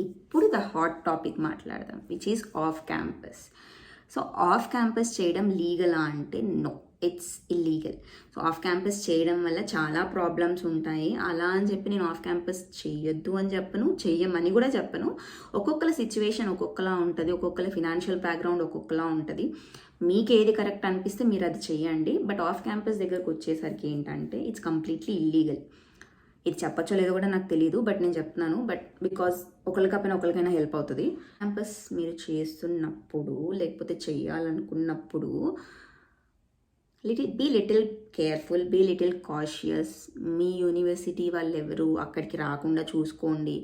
ఇప్పుడు the hot topic మాట్లాడదాం, which is off campus. So off campus చేయడం లీగలా అంటే no, it's illegal. So off campus చేయడం వల్ల చాలా ప్రాబ్లమ్స్ ఉంటాయి. అలా అని చెప్పి నేను ఆఫ్ క్యాంపస్ చేయొద్దు అని చెప్పను, చెయ్యమని కూడా చెప్పను. ఒక్కొక్కల సిచ్యువేషన్ ఒక్కొక్కలా ఉంటుంది, ఒక్కొక్కల ఫినాన్షియల్ బ్యాక్గ్రౌండ్ ఒక్కొక్కలా ఉంటుంది. మీకు ఏది కరెక్ట్ అనిపిస్తే మీరు అది చెయ్యండి. బట్ ఆఫ్ క్యాంపస్ దగ్గరకు వచ్చేసరికి ఏంటంటే ఇట్స్ కంప్లీట్లీ ఇల్లీగల్. ఇది చెప్పచ్చో లేదో కూడా నాకు తెలియదు, బట్ నేను చెప్తున్నాను. బట్ బికాజ్ ఒకరికైనా ఒకరికైనా హెల్ప్ అవుతుంది. క్యాంపస్ మీరు చేస్తున్నప్పుడు లేకపోతే చేయాలనుకున్నప్పుడు be little careful, be little cautious. మీ యూనివర్సిటీ వాళ్ళు ఎవరు అక్కడికి రాకుండా చూసుకోండి.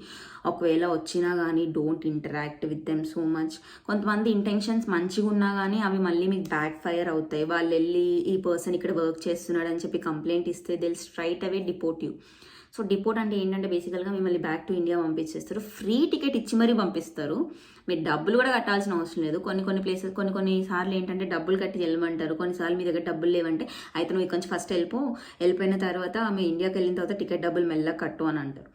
ఒకవేళ వచ్చినా కానీ don't interact with them so much. కొంతమంది ఇంటెన్షన్స్ మంచిగా ఉన్నా కానీ అవి మళ్ళీ మీకు బ్యాక్ ఫైర్ అవుతాయి. వాళ్ళు వెళ్ళి ఈ పర్సన్ ఇక్కడ వర్క్ చేస్తున్నాడు అని చెప్పి కంప్లైంట్ ఇస్తే they'll straight away deport you. So deport అంటే ఏంటంటే బేసికల్గా మిమ్మల్ని బ్యాక్ టు ఇండియా పంపించేస్తారు. ఫ్రీ టికెట్ ఇచ్చి మరీ పంపిస్తారు. మీరు డబ్బులు కూడా కట్టాల్సిన అవసరం లేదు. కొన్ని సార్లు ఏంటంటే డబ్బులు కట్టి వెళ్ళమంటారు. కొన్నిసార్లు మీ దగ్గర డబ్బులు లేవంటే అయితే నువ్వు ఇక్కడ నుంచి ఫస్ట్ వెళ్ళిపోయిన తర్వాత మీ ఇండియాకి వెళ్ళిన తర్వాత టికెట్ డబ్బులు మెల్లగా కట్టు అని అంటారు.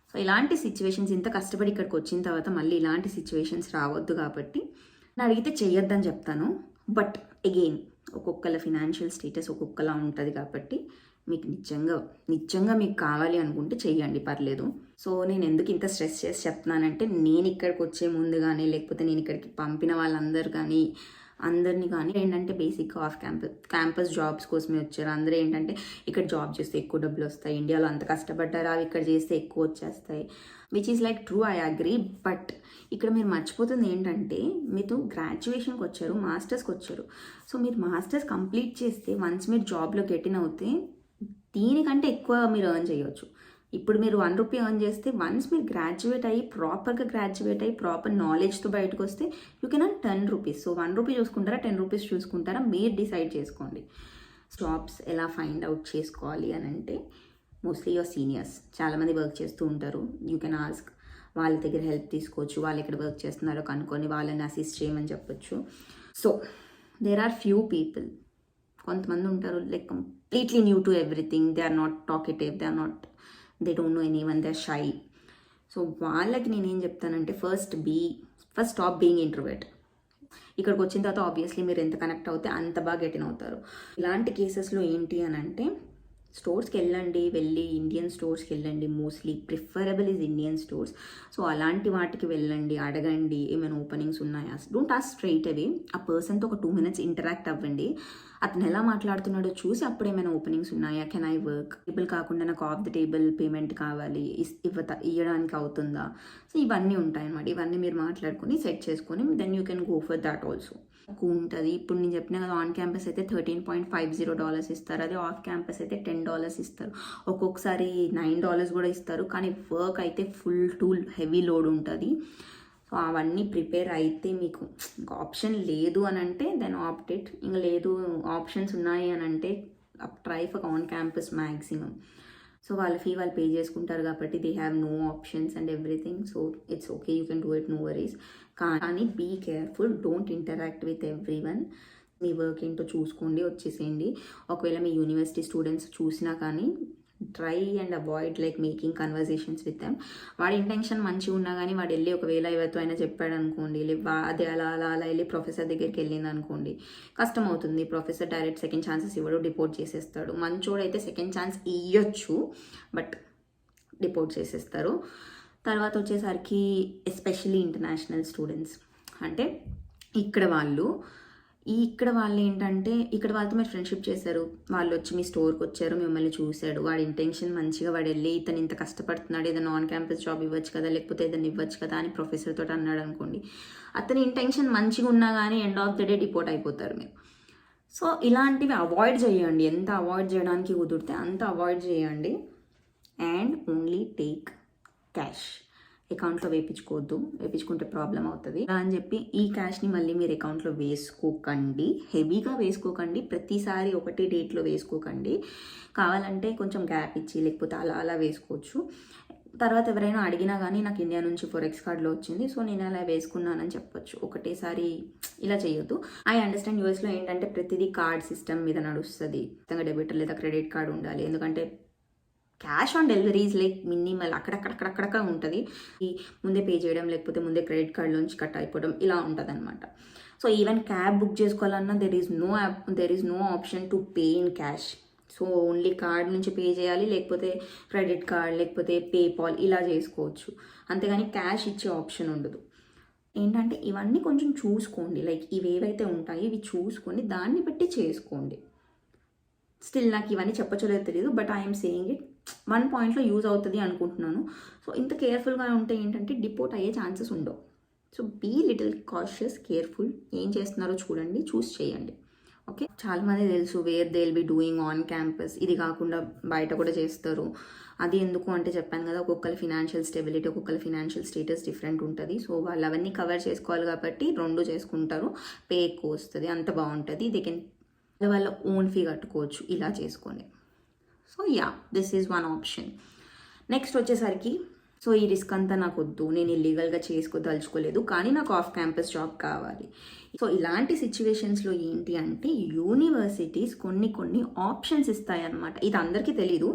సో ఇలాంటి సిచ్యువేషన్స్, ఇంత కష్టపడి ఇక్కడికి వచ్చిన తర్వాత మళ్ళీ ఇలాంటి సిచ్యువేషన్స్ రావద్దు. కాబట్టి నేను అడిగితే చెయ్యొద్దని చెప్తాను. బట్ అగెయిన్ ఒక్కొక్కల ఫినాన్షియల్ స్టేటస్ ఒక్కొక్కలా ఉంటుంది. కాబట్టి మీకు నిజంగా మీకు కావాలి అనుకుంటే చెయ్యండి, పర్లేదు. సో నేను ఎందుకు ఇంత స్ట్రెస్ చేసి చెప్తున్నానంటే నేను ఇక్కడికి వచ్చే ముందు కానీ లేకపోతే నేను ఇక్కడికి పంపిన అందరినీ కానీ ఏంటంటే బేసిక్గా ఆఫ్ క్యాంపస్ జాబ్స్ కోసమే వచ్చారు. అందరూ ఏంటంటే ఇక్కడ జాబ్ చేస్తే ఎక్కువ డబ్బులు వస్తాయి, ఇండియాలో అంత కష్టపడ్డారు, అవి ఇక్కడ చేస్తే ఎక్కువ వచ్చేస్తాయి, which is like true, I agree. But ఇక్కడ మీరు మర్చిపోతుంది ఏంటంటే మీరు గ్రాడ్యుయేషన్కి వచ్చారు, మాస్టర్స్కి వచ్చారు. సో మీరు మాస్టర్స్ కంప్లీట్ చేస్తే వన్స్ మీరు జాబ్లో గెటిన్ అవుతే దీనికంటే ఎక్కువ మీరు ఎర్న్ చేయవచ్చు. ఇప్పుడు మీరు ₹1 ఎర్న్ చేస్తే వన్స్ మీరు ప్రాపర్గా గ్రాడ్యుయేట్ అయ్యి ప్రాపర్ నాలెడ్జ్తో బయటకు వస్తే యూ కెన్ ఎర్న్ ₹10. సో ₹1 చూసుకుంటారా ₹10 చూసుకుంటారా మీరు డిసైడ్ చేసుకోండి. జాబ్స్ ఎలా ఫైండ్ అవుట్ చేసుకోవాలి అని అంటే మోస్ట్లీ యువర్ సీనియర్స్ చాలామంది వర్క్ చేస్తూ ఉంటారు. యూ కెన్ ఆస్క్, వాళ్ళ దగ్గర హెల్ప్ తీసుకోవచ్చు. వాళ్ళు ఎక్కడ వర్క్ చేస్తున్నారో కనుక్కొని వాళ్ళని అసిస్ట్ చేయమని చెప్పొచ్చు. So there are few people, కొంతమంది ఉంటారు like completely new to everything. They are not talkative, they don't know anyone, they are shy. So వాళ్ళకి నేనేం చెప్తానంటే ఫస్ట్ స్టాప్ బీయింగ్ ఇంట్రోవర్ట్. ఇక్కడికి వచ్చిన తర్వాత ఆబ్వియస్లీ మీరు ఎంత కనెక్ట్ అవుతే అంత బాగా గెటిన్ అవుతారు. ఇలాంటి కేసెస్లో ఏంటి అని అంటే స్టోర్స్కి వెళ్ళి ఇండియన్ స్టోర్స్కి వెళ్ళండి. Mostly preferable is Indian stores. So అలాంటి వాటికి వెళ్ళండి, అడగండి ఏమైనా ఓపెనింగ్స్ ఉన్నాయా. డోంట్ ఆస్క్ స్ట్రైట్ అవే. ఆ పర్సన్తో ఒక 2 minutes ఇంటరాక్ట్ అవ్వండి. అతను ఎలా మాట్లాడుతున్నాడో చూసి అప్పుడు ఏమైనా ఓపెనింగ్స్ ఉన్నాయా, కెన్ ఐ వర్క్, టేబుల్ కాకుండా నాకు ఆఫ్ ద టేబుల్ పేమెంట్ కావాలి, ఇవ్వడానికి అవుతుందా. సో ఇవన్నీ ఉంటాయి అన్నమాట. ఇవన్నీ మీరు మాట్లాడుకొని సెట్ చేసుకొని then you can go for that also. తక్కువ ఉంటుంది. ఇప్పుడు నేను చెప్పిన కదా, ఆన్ క్యాంపస్ అయితే $13.50 ఇస్తారు, అదే ఆఫ్ క్యాంపస్ అయితే $10 ఇస్తారు, ఒక్కొక్కసారి $9 కూడా ఇస్తారు. కానీ వర్క్ అయితే ఫుల్ టు హెవీ లోడ్ ఉంటుంది. సో అవన్నీ ప్రిపేర్ అయితే మీకు ఇంకా ఆప్షన్ లేదు అని అంటే దెన్ ఆప్టెడ్. ఇంకా లేదు ఆప్షన్స్ ఉన్నాయి అని అంటే try for on campus maximum. So వాళ్ళ ఫీ వాళ్ళు పే చేసుకుంటారు కాబట్టి they have no options and everything. So it's okay, you can do it, no worries. కానీ be careful, don't interact with everyone. మీ వర్క్ ఏంటో చూసుకోండి, వచ్చేసేయండి. ఒకవేళ మీ యూనివర్సిటీ స్టూడెంట్స్ చూసినా కానీ try and avoid like making conversations with them. వాడి ఇంటెన్షన్ మంచిగా ఉన్నా కానీ వాడు వెళ్ళి ఒకవేళ ఎవరితో అయినా చెప్పాడు అనుకోండి, అదే అలా వెళ్ళి ప్రొఫెసర్ దగ్గరికి వెళ్ళింది అనుకోండి, కష్టం అవుతుంది. ప్రొఫెసర్ డైరెక్ట్ సెకండ్ ఛాన్సెస్ ఇవ్వడు, డిపోర్ట్ చేసేస్తాడు. మంచోడైతే సెకండ్ ఛాన్స్ ఇవ్వచ్చు, బట్ డిపోర్ట్ చేసేస్తారు. తర్వాత వచ్చేసరికి ఎస్పెషల్లీ ఇంటర్నేషనల్ స్టూడెంట్స్ అంటే ఇక్కడ వాళ్ళు ఏంటంటే ఇక్కడ వాళ్ళతో మీరు ఫ్రెండ్షిప్ చేశారు, వాళ్ళు వచ్చి మీ స్టోర్కి వచ్చారు, మిమ్మల్ని చూశాడు, వాడి ఇంటెన్షన్ మంచిగా, వాడు వెళ్ళి ఇతను ఇంత కష్టపడుతున్నాడు, ఏదైనా ఆన్ క్యాంపస్ జాబ్ ఇవ్వచ్చు కదా లేకపోతే ఏదైనా ఇవ్వచ్చు కదా అని ప్రొఫెసర్ తోటి అన్నాడు అనుకోండి, అతని ఇంటెన్షన్ మంచిగా ఉన్నా కానీ end of the day deport అయిపోతారు మీరు. సో ఇలాంటివి అవాయిడ్ చేయండి, ఎంత అవాయిడ్ చేయడానికి కుదిరితే అంత అవాయిడ్ చేయండి. And only take cash. అకౌంట్లో వేయించుకుంటే ప్రాబ్లం అవుతుంది అని చెప్పి ఈ క్యాష్ని మళ్ళీ మీరు అకౌంట్లో వేసుకోకండి, హెవీగా వేసుకోకండి, ప్రతిసారి ఒకటే డేట్లో వేసుకోకండి. కావాలంటే కొంచెం గ్యాప్ ఇచ్చి లేకపోతే అలా వేసుకోవచ్చు. తర్వాత ఎవరైనా అడిగినా కానీ నాకు ఇండియా నుంచి ఫోరెక్స్ కార్డులో వచ్చింది, సో నేను అలా వేసుకున్నానని చెప్పొచ్చు. ఒకటేసారి ఇలా చేయొద్దు. ఐ అండర్స్టాండ్ యూఎస్లో ఏంటంటే ప్రతిదీ కార్డ్ సిస్టమ్ మీద నడుస్తుంది, ఖచ్చితంగా డెబిట్ లేదా క్రెడిట్ కార్డు ఉండాలి, ఎందుకంటే cash on delivery is like minimal, అక్కడక్కడ ఉంటుంది. ఈ ముందే పే చేయడం, లేకపోతే ముందే క్రెడిట్ కార్డ్లోంచి కట్ అయిపోవడం, ఇలా ఉంటుంది అనమాట. సో ఈవెన్ క్యాబ్ బుక్ చేసుకోవాలన్నా there is no option to pay in cash. So only card నుంచి పే చేయాలి, లేకపోతే క్రెడిట్ కార్డ్, లేకపోతే పేపాల్ ఇలా చేసుకోవచ్చు. అంతేగాని క్యాష్ ఇచ్చే ఆప్షన్ ఉండదు. ఏంటంటే ఇవన్నీ కొంచెం చూసుకోండి, లైక్ ఇవి ఏవైతే ఉంటాయో ఇవి చూసుకొని దాన్ని బట్టి చేసుకోండి. స్టిల్ నాకు ఇవన్నీ చెప్పచ్చలేదు తెలియదు, but I'm saying it. One పాయింట్లో యూజ్ అవుతుంది అనుకుంటున్నాను. సో ఇంత కేర్ఫుల్గా ఉంటే ఏంటంటే డిపోర్ట్ అయ్యే ఛాన్సెస్ ఉండవు. So be little cautious, careful. ఏం చేస్తున్నారో చూడండి, చూస్ చేయండి. ఓకే, చాలామంది తెలుసు where they will be doing on campus, ఇది కాకుండా బయట కూడా చేస్తారు. అది ఎందుకు అంటే చెప్పాను కదా, ఒక్కొక్కరి ఫినాన్షియల్ స్టెబిలిటీ, ఒక్కొక్కరి ఫినాన్షియల్ స్టేటస్ డిఫరెంట్ ఉంటుంది. సో వాళ్ళు అవన్నీ కవర్ చేసుకోవాలి కాబట్టి రెండు చేసుకుంటారు. పే ఎక్కువ వస్తుంది, అంత బాగుంటుంది. దే కెన్ వాళ్ళ ఓన్ ఫీ కట్టుకోవచ్చు ఇలా చేసుకోండి. So yeah, this is one option. Next వచ్చేసరికి, సో ఈ రిస్క్ అంతా నాకు వద్దు, నేను ఇల్లీగల్గా చేసుకోదలుచుకోలేదు, కానీ నాకు ఆఫ్ క్యాంపస్ జాబ్ కావాలి. సో ఇలాంటి సిచ్యువేషన్స్లో ఏంటి అంటే యూనివర్సిటీస్ కొన్ని ఆప్షన్స్ ఇస్తాయి అన్నమాట. ఇది అందరికీ తెలీదు,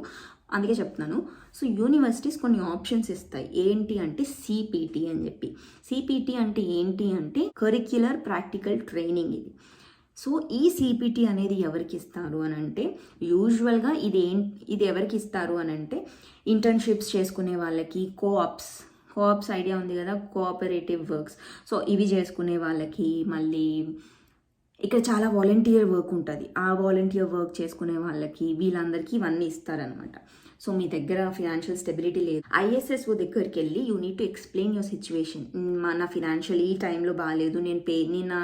అందుకే చెప్తున్నాను. సో యూనివర్సిటీస్ కొన్ని ఆప్షన్స్ ఇస్తాయి. ఏంటి అంటే సిపిటి అని చెప్పి. సిపిటి అంటే ఏంటి అంటే కరిక్యులర్ ప్రాక్టికల్ ట్రైనింగ్. సో ఈ సిపిటి అనేది ఎవరికి ఇస్తారు అని అంటే యూజువల్గా ఇది ఎవరికి ఇస్తారు అని అంటే ఇంటర్న్షిప్స్ చేసుకునే వాళ్ళకి, కోఆప్స్ ఐడియా ఉంది కదా, కోఆపరేటివ్ వర్క్స్. సో ఇవి చేసుకునే వాళ్ళకి, మళ్ళీ ఇక్కడ చాలా వాలంటీర్ వర్క్ ఉంటుంది, ఆ వాలంటీర్ వర్క్ చేసుకునే వాళ్ళకి, వీళ్ళందరికీ ఇవన్నీ ఇస్తారనమాట. సో మీ దగ్గర ఫినాన్షియల్ స్టెబిలిటీ లేదు, ఐఎస్ఎస్ఓ దగ్గరికి వెళ్ళి you need to explain your situation. నా ఫినాన్షియల్ ఈ టైంలో బాగాలేదు, నేను నా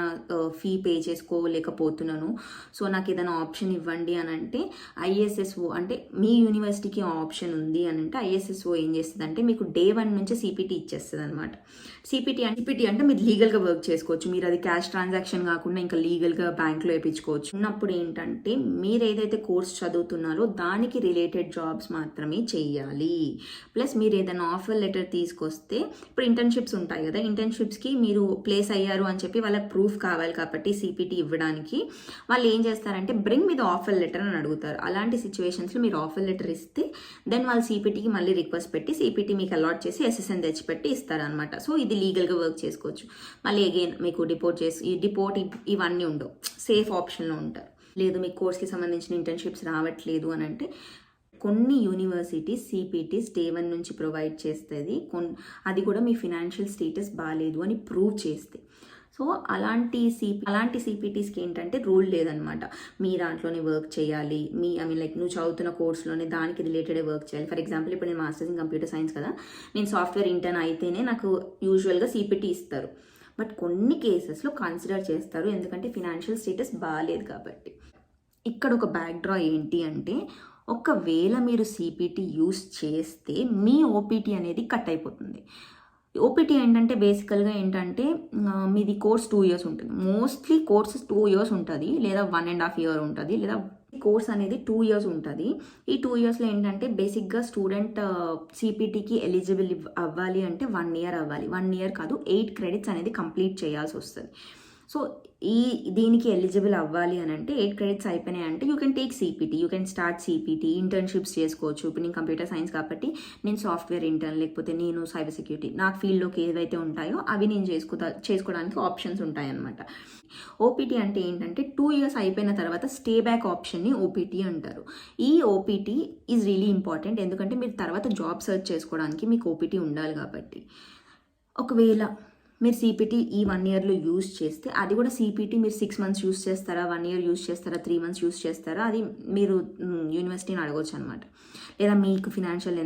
ఫీ పే చేసుకోలేకపోతున్నాను, సో నాకు ఏదైనా ఆప్షన్ ఇవ్వండి అని అంటే ఐఎస్ఎస్ఓ, అంటే మీ యూనివర్సిటీకి ఆప్షన్ ఉంది అని అంటే ఐఎస్ఎస్ఓ ఏం చేస్తుంది అంటే మీకు డే 1 నుంచి సిపిటి ఇచ్చేస్తుంది అనమాట. సిపిటి అంటే మీరు లీగల్గా వర్క్ చేసుకోవచ్చు. మీరు అది క్యాష్ ట్రాన్సాక్షన్ కాకుండా ఇంకా లీగల్గా బ్యాంక్లో వేయించుకోవచ్చు. ఉన్నప్పుడు ఏంటంటే మీరు ఏదైతే కోర్స్ చదువుతున్నారో దానికి రిలేటెడ్ జాబ్స్ మాత్రమే చెయ్యాలి. ప్లస్ మీరు ఏదైనా ఆఫర్ లెటర్ తీసుకొస్తే, ఇప్పుడు ఇంటర్న్షిప్స్ ఉంటాయి కదా, ఇంటర్న్షిప్స్కి మీరు ప్లేస్ అయ్యారు అని చెప్పి వాళ్ళకి ప్రూఫ్ కావాలి కాబట్టి సిపిటి ఇవ్వడానికి వాళ్ళు ఏం చేస్తారంటే bring me the offer letter అని అడుగుతారు. అలాంటి సిచ్యువేషన్స్లో మీరు ఆఫర్ లెటర్ ఇస్తే దెన్ వాళ్ళు సిపిటికి మళ్ళీ రిక్వెస్ట్ పెట్టి సిపిటి మీకు అలాట్ చేసి ఎస్ఎస్ఎన్ తెచ్చిపెట్టి ఇస్తారనమాట. సో ఇది లీగల్గా వర్క్ చేసుకోవచ్చు. మళ్ళీ అగైన్ మీకు డిపోర్ట్ ఇవన్నీ ఉండవు, సేఫ్ ఆప్షన్లో ఉంటారు. లేదు మీకు కోర్స్కి సంబంధించిన ఇంటర్న్షిప్స్ రావట్లేదు అని అంటే కొన్ని యూనివర్సిటీస్ సిపిటీస్ డే 1 నుంచి ప్రొవైడ్ చేస్తుంది. అది కూడా మీ ఫినాన్షియల్ స్టేటస్ బాగాలేదు అని ప్రూవ్ చేస్తే. సో అలాంటి సిపిటీస్కి ఏంటంటే రూల్ లేదనమాట, మీ దాంట్లోనే వర్క్ చేయాలి, లైక్ నువ్వు చదువుతున్న కోర్స్లోనే దానికి రిలేటెడే వర్క్ చేయాలి. ఫర్ ఎగ్జాంపుల్ ఇప్పుడు నేను మాస్టర్స్ ఇన్ కంప్యూటర్ సైన్స్ కదా, నేను సాఫ్ట్వేర్ ఇంటర్న్ అయితేనే నాకు యూజువల్గా సిపిటీ ఇస్తారు. బట్ కొన్ని కేసెస్లో కన్సిడర్ చేస్తారు, ఎందుకంటే ఫినాన్షియల్ స్టేటస్ బాగాలేదు కాబట్టి. ఇక్కడ ఒక బ్యాక్ డ్రా ఏంటి అంటే ఒకవేళ మీరు సిపిటి యూస్ చేస్తే మీ ఓపీటీ అనేది కట్ అయిపోతుంది. ఓపీటీ ఏంటంటే బేసికల్గా ఏంటంటే మీది కోర్స్ 2 years ఉంటుంది. మోస్ట్లీ కోర్సెస్ 2 years ఉంటుంది, లేదా 1.5 year ఉంటుంది, లేదా కోర్స్ అనేది 2 years ఉంటుంది. ఈ 2 yearsలో ఏంటంటే బేసిక్గా స్టూడెంట్ సిపిటీకి ఎలిజిబుల్ అవ్వాలి అంటే 1 year అవ్వాలి. 1 year కాదు, 8 credits అనేది కంప్లీట్ చేయాల్సి వస్తుంది. సో దీనికి ఎలిజిబుల్ అవ్వాలి అని అంటే 8 credits అయిపోయినాయి అంటే you can take CPT, you can start CPT, internships చేసుకోవచ్చు. ఇప్పుడు నేను కంప్యూటర్ సైన్స్ కాబట్టి నేను సాఫ్ట్వేర్ ఇంటర్న్, లేకపోతే నేను సైబర్ సెక్యూరిటీ, నాకు ఫీల్డ్లోకి ఏవైతే ఉంటాయో అవి నేను చేసుకోవడానికి ఆప్షన్స్ ఉంటాయన్నమాట. ఓపీటీ అంటే ఏంటంటే 2 years అయిపోయిన తర్వాత స్టే బ్యాక్ ఆప్షన్ని ఓపీటీ అంటారు. ఈ ఓపీటీ ఈజ్ రియలీ ఇంపార్టెంట్, ఎందుకంటే మీరు తర్వాత జాబ్ సెర్చ్ చేసుకోవడానికి మీకు ఓపీటీ ఉండాలి కాబట్టి. ఒకవేళ మీరు సిపిటీ ఈ 1 yearలో యూజ్ చేస్తే, అది కూడా సిపిటీ మీరు 6 months యూజ్ చేస్తారా, 1 year యూజ్ చేస్తారా, 3 months యూజ్ చేస్తారా, అది మీరు యూనివర్సిటీని అడగవచ్చు అనమాట. లేదా మీకు ఫినాన్షియల్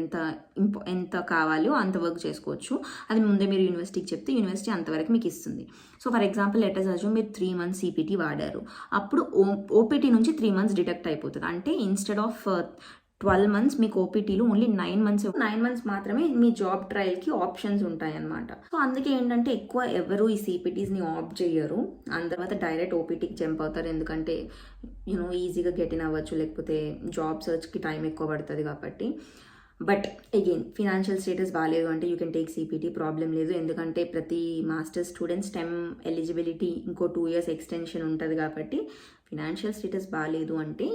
ఎంత కావాలో అంత వర్క్ చేసుకోవచ్చు. అది ముందే మీరు యూనివర్సిటీకి చెప్తే యూనివర్సిటీ అంతవరకు మీకు ఇస్తుంది. So for example let us మీరు 3 months సిపిటీ వాడారు, అప్పుడు ఓపీటీ నుంచి 3 months డిడక్ట్ అయిపోతుంది. అంటే ఇన్స్టెడ్ ఆఫ్ 12 months మీకు ఓపీటీలో ఓన్లీ 9 months మాత్రమే మీ జాబ్ ట్రయల్కి ఆప్షన్స్ ఉంటాయన్నమాట. సో అందుకే ఏంటంటే ఎక్కువ ఎవరు ఈ సిపిటీస్ని ఆప్ట్ చేయరు, అందు తర్వాత డైరెక్ట్ ఓపీటీకి జంప్ అవుతారు. ఎందుకంటే ఈజీగా గెట్ ఇన్ అవ్వచ్చు, లేకపోతే జాబ్ సర్చ్కి టైం ఎక్కువ పడుతుంది కాబట్టి. బట్ అగైన్ ఫినాన్షియల్ స్టేటస్ బాగాలేదు అంటే you can take CPT, problem లేదు. ఎందుకంటే ప్రతి మాస్టర్స్ స్టూడెంట్ స్టెమ్ ఎలిజిబిలిటీ ఇంకో 2 years ఎక్స్టెన్షన్ ఉంటుంది కాబట్టి ఫినాన్షియల్ స్టేటస్ బాగాలేదు అంటే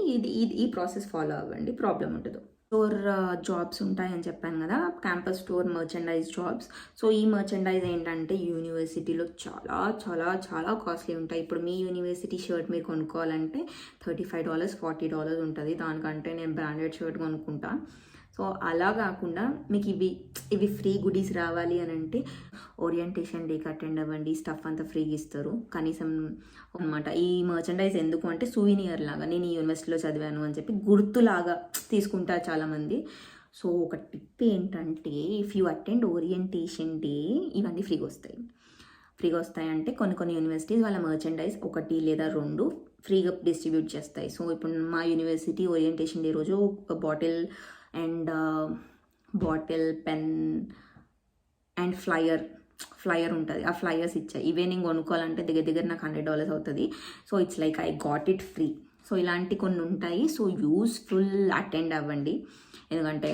ఈ ప్రాసెస్ ఫాలో అవ్వండి, ప్రాబ్లం ఉండదు. స్టోర్ జాబ్స్ ఉంటాయని చెప్పాను కదా, campus store merchandise jobs. So ఈ మర్చెండైజ్ ఏంటంటే యూనివర్సిటీలో చాలా చాలా చాలా కాస్ట్లీ ఉంటాయి. ఇప్పుడు మీ యూనివర్సిటీ షర్ట్ మీరు కొనుక్కోవాలంటే $35 $40 ఉంటుంది. దానికంటే నేను బ్రాండెడ్ షర్ట్ కొనుక్కుంటా. సో అలా కాకుండా మీకు ఇవి ఇవి ఫ్రీ గుడీస్ రావాలి అని అంటే ఓరియంటేషన్ డేకి అటెండ్ అవ్వండి, స్టఫ్ అంతా ఫ్రీగా ఇస్తారు కనీసం అనమాట. ఈ మర్చెండైజ్ ఎందుకు అంటే సూవినియర్ లాగా, నేను ఈ యూనివర్సిటీలో చదివాను అని చెప్పి గుర్తులాగా తీసుకుంటారు చాలామంది. సో ఒక టిప్ ఏంటంటే, if you attend orientation day ఇవన్నీ ఫ్రీగా వస్తాయంటే కొన్ని యూనివర్సిటీస్ వాళ్ళ మర్చెండైజ్ 1 లేదా 2 ఫ్రీగా డిస్ట్రిబ్యూట్ చేస్తాయి. సో ఇప్పుడు మా యూనివర్సిటీ ఓరియంటేషన్ డే రోజు బాటిల్ పెన్ అండ్ ఫ్లయర్ ఉంటుంది. ఆ ఫ్లయర్స్ ఇచ్చాయి. ఇవే నేను కొనుక్కోవాలంటే దగ్గర నాకు $100 అవుతుంది. So it's like I got it free. So ఇలాంటి కొన్ని ఉంటాయి. సో యూస్ఫుల్ అటెండ్ అవ్వండి, ఎందుకంటే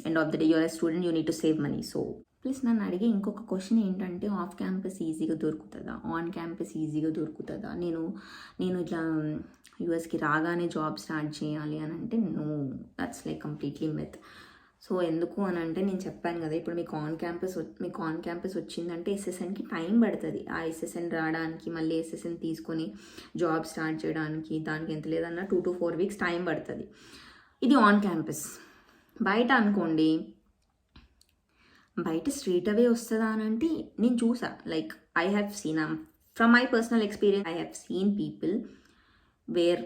end of the day you're a student, you need to save money. So plus నన్ను అడిగే ఇంకొక క్వశ్చన్ ఏంటంటే, ఆఫ్ క్యాంపస్ ఈజీగా దొరుకుతుందా, ఆన్ క్యాంపస్ ఈజీగా దొరుకుతుందా, నేను ఇట్లా యూఎస్కి రాగానే జాబ్ స్టార్ట్ చేయాలి అని అంటే no, that's like completely myth. So ఎందుకు అని అంటే, నేను చెప్పాను కదా, ఇప్పుడు మీకు ఆన్ క్యాంపస్ వచ్చిందంటే ఎస్ఎస్ఎన్కి టైం పడుతుంది. ఆ ఎస్ఎస్ఎన్ రావడానికి, మళ్ళీ ఎస్ఎస్ఎన్ తీసుకొని జాబ్ స్టార్ట్ చేయడానికి దానికి ఎంత లేదన్నా 2 to 4 weeks టైం పడుతుంది. ఇది ఆన్ క్యాంపస్. బయట అనుకోండి, బయట స్ట్రీట్ అవే వస్తుందా అని అంటే నేను చూసా. Like I have seen, from my personal experience, I have seen people where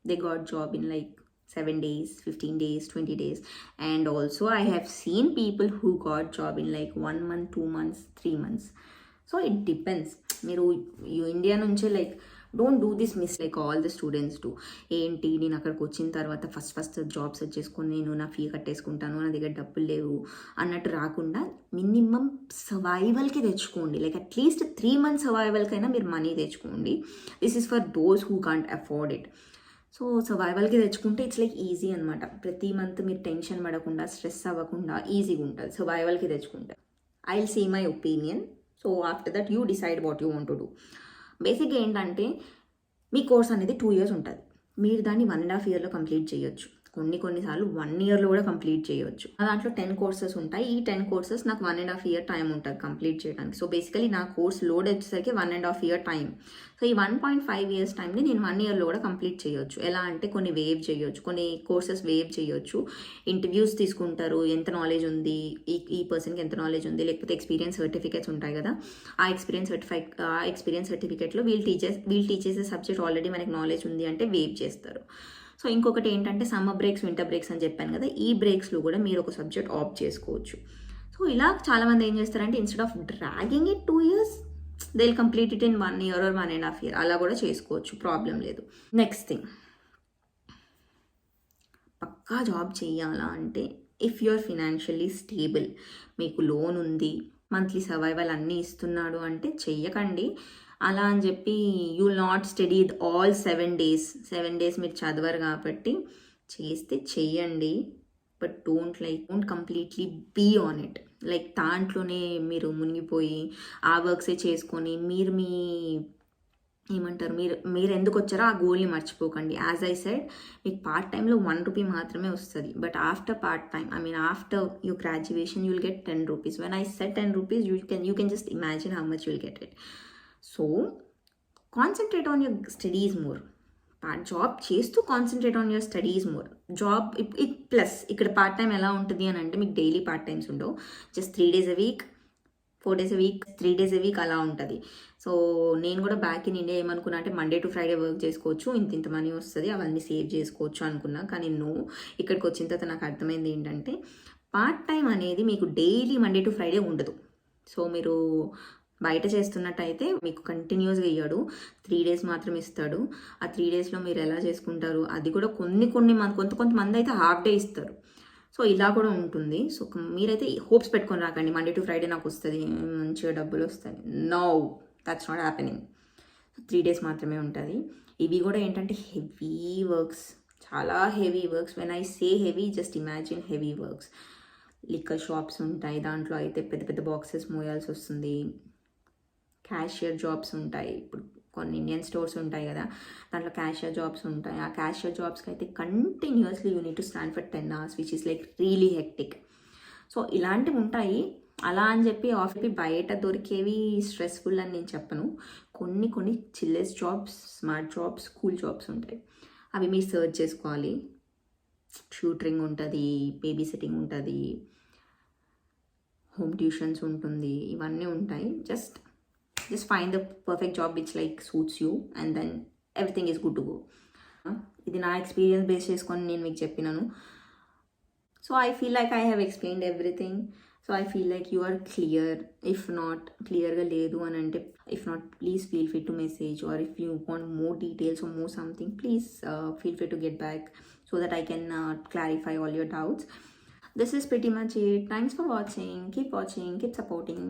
they got job in like 7 days, 15 days, 20 days. And also I have seen people who got job in like 1 month, 2 months, 3 months. So it depends. మీరు India నుంచే like don't do this miss like all the students do. ఏంటి, నేను అక్కడికి వచ్చిన తర్వాత first job search చేసుకొని నేను నా ఫీ కట్టేసుకుంటాను, నా దగ్గర డబ్బులు లేవు అన్నట్టు రాకుండా మినిమం సర్వైవల్కి తెచ్చుకోండి. లైక్ అట్లీస్ట్ 3 months సర్వైవల్కైనా మీరు మనీ తెచ్చుకోండి. This is for those who can't afford it. So సర్వైవల్కి తెచ్చుకుంటే ఇట్స్ లైక్ ఈజీ అనమాట. ప్రతి మంత్ మీరు టెన్షన్ పడకుండా, స్ట్రెస్ అవ్వకుండా ఈజీగా ఉంటుంది సర్వైవల్కి తెచ్చుకుంటే. I will see my opinion. So after that you decide what you want to do. బేసిక్గా ఏంటంటే, మీ కోర్స్ అనేది 2 years ఉంటుంది. మీరు దాన్ని 1.5 yearలో కంప్లీట్ చేయొచ్చు. కొన్నిసార్లు 1 yearలో కూడా కంప్లీట్ చేయవచ్చు. దాంట్లో 10 courses ఉంటాయి. ఈ 10 courses నాకు 1.5 year టైం ఉంటుంది కంప్లీట్ చేయడానికి. సో బేసికలీ నా కోర్స్ లోడ్ వచ్చేసరికి 1.5 year టైం. సో ఈ 1.5 years టైంని నేను 1 yearలో కూడా కంప్లీట్ చేయొచ్చు. ఎలా అంటే కొన్ని వేవ్ చేయొచ్చు, కొన్ని కోర్సెస్ వేవ్ చేయొచ్చు. ఇంటర్వ్యూస్ తీసుకుంటారు, ఎంత నాలెడ్జ్ ఉంది, ఈ పర్సన్కి ఎంత నాలెడ్జ్ ఉంది, లేకపోతే ఎక్స్పీరియన్స్ సర్టిఫికేట్స్ ఉంటాయి కదా, ఆ ఎక్స్పీరియన్స్ సర్టిఫికేట్లో వీళ్ళు టీచ్ చేసే సబ్జెక్ట్ ఆల్రెడీ మనకి నాలెడ్జ్ ఉంది అంటే వేవ్ చేస్తారు. సో ఇంకొకటి ఏంటంటే, సమ్మర్ బ్రేక్స్, వింటర్ బ్రేక్స్ అని చెప్పాను కదా, ఈ బ్రేక్స్లో కూడా మీరు ఒక సబ్జెక్ట్ ఆప్ట్ చేసుకోవచ్చు. సో ఇలా చాలామంది ఏం చేస్తారంటే, instead of dragging it 2 years, they will complete it in 1 year or 1.5 year. అలా కూడా చేసుకోవచ్చు, ప్రాబ్లం లేదు. నెక్స్ట్ థింగ్, పక్కా జాబ్ చేయాలా అంటే, if you are financially stable, మీకు లోన్ ఉంది, మంత్లీ సర్వైవల్ అన్నీ ఇస్తున్నాడు అంటే చెయ్యకండి. అలా అని చెప్పి you will not study all 7 days మీరు చదవరు కాబట్టి చేస్తే చెయ్యండి. But don't completely be on it. Like దాంట్లోనే మీరు మునిగిపోయి ఆ వర్క్సే చేసుకొని మీరు మీరు ఎందుకు వచ్చారో ఆ గోల్ని మర్చిపోకండి. యాజ్ ఐ సెడ్, మీకు పార్ట్ టైంలో ₹1 మాత్రమే వస్తుంది. But after part time, after your graduation you will get ₹10. When I said ₹10, you can just imagine how much you will get it. So concentrate on your studies more. Job చేస్తూ concentrate on your studies more. Job plus ఇక్కడ part time ఎలా ఉంటుంది అని అంటే, మీకు daily part times ఉండవు. Just 3 days a week, 4 days a week, 3 days a week అలా ఉంటుంది. సో నేను కూడా బ్యాక్ ఇన్ ఇండియా ఏమనుకున్నా అంటే, Monday to Friday వర్క్ చేసుకోవచ్చు, ఇంత మనీ వస్తుంది, అవన్నీ సేవ్ చేసుకోవచ్చు అనుకున్నా. కానీ ఇక్కడికి వచ్చిన తర్వాత నాకు అర్థమైంది ఏంటంటే, పార్ట్ టైం అనేది మీకు డైలీ Monday to Friday ఉండదు. సో మీరు బయట చేస్తున్నట్టయితే మీకు కంటిన్యూస్గా ఇయ్యాడు, 3 days మాత్రం ఇస్తాడు. ఆ 3 daysలో మీరు ఎలా చేసుకుంటారు, అది కూడా కొంతమంది అయితే హాఫ్ డే ఇస్తారు. సో ఇలా కూడా ఉంటుంది. సో మీరైతే హోప్స్ పెట్టుకొని రాకండి, Monday to Friday నాకు వస్తుంది, మంచిగా డబ్బులు వస్తాయి. No, that's not happening. 3 days మాత్రమే ఉంటుంది. ఇవి కూడా ఏంటంటే హెవీ వర్క్స్, చాలా heavy works. When I say heavy, just imagine heavy works. Liquor shops ఉంటాయి, దాంట్లో అయితే పెద్ద బాక్సెస్ మోయాల్సి వస్తుంది. క్యాషియర్ జాబ్స్ ఉంటాయి. ఇప్పుడు కొన్ని ఇండియన్ స్టోర్స్ ఉంటాయి కదా, దాంట్లో క్యాషియర్ జాబ్స్ ఉంటాయి. ఆ క్యాషియర్ జాబ్స్కి అయితే continuously you need to stand for 10 hours, which is like really hectic. So ఇలాంటివి ఉంటాయి. అలా అని చెప్పి ఆఫీస్కి బయట దొరికేవి స్ట్రెస్ఫుల్ అని నేను చెప్పను. కొన్ని చిల్లెస్ jobs, smart jobs, cool jobs ఉంటాయి. అవి మీరు సర్చ్ చేసుకోవాలి. ట్యూటరింగ్ ఉంటుంది, బేబీ సిట్టింగ్ ఉంటుంది, హోమ్ ట్యూషన్స్ ఉంటుంది, ఇవన్నీ ఉంటాయి. Just find the perfect job which like suits you and then everything is good to go. ఇది నా ఎక్స్పీరియన్స్ బేస్ చేసుకొని నేను మీకు చెప్పినాను. So I feel like I have explained everything. So I feel like you are clear. If not క్లియర్గా లేదు అని అంటే, if not please feel free to message, or if you want more details or more something, please feel free to get back so that I can clarify all your doubts. This is pretty much it. Thanks for watching. Keep watching, keep supporting.